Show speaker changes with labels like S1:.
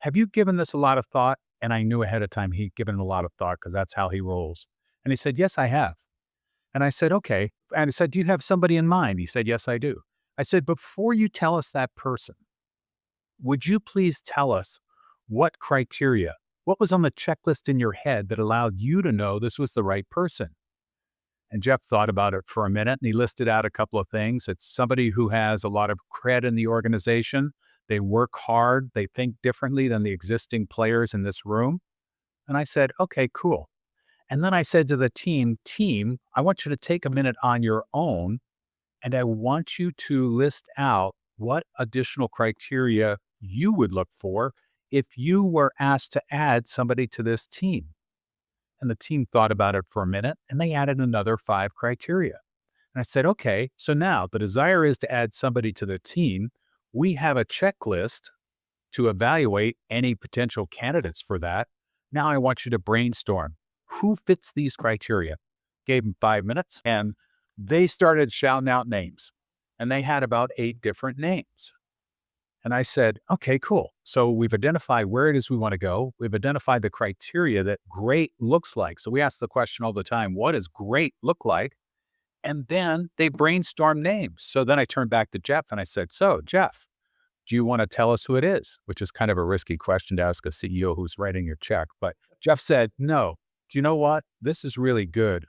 S1: have you given this a lot of thought? And I knew ahead of time he'd given a lot of thought because that's how he rolls. And he said, yes, I have. And I said, okay. And I said, do you have somebody in mind? He said, yes, I do. I said, before you tell us that person, would you please tell us what criteria, what was on the checklist in your head that allowed you to know this was the right person? And Jeff thought about it for a minute and he listed out a couple of things. It's somebody who has a lot of cred in the organization. They work hard. They think differently than the existing players in this room. And I said, okay, cool. And then I said to the team, I want you to take a minute on your own and I want you to list out what additional criteria you would look for if you were asked to add somebody to this team. And the team thought about it for a minute and they added another 5 criteria. And I said, okay, so now the desire is to add somebody to the team. We have a checklist to evaluate any potential candidates for that. Now I want you to brainstorm who fits these criteria. Gave them 5 minutes and they started shouting out names and they had about 8 different names. And I said, okay, cool. So we've identified where it is we want to go. We've identified the criteria that great looks like. So we ask the question all the time, what does great look like? And then they brainstorm names. So then I turned back to Jeff and I said, so Jeff, do you want to tell us who it is? Which is kind of a risky question to ask a CEO who's writing your check. But Jeff said, no. Do you know what? This is really good.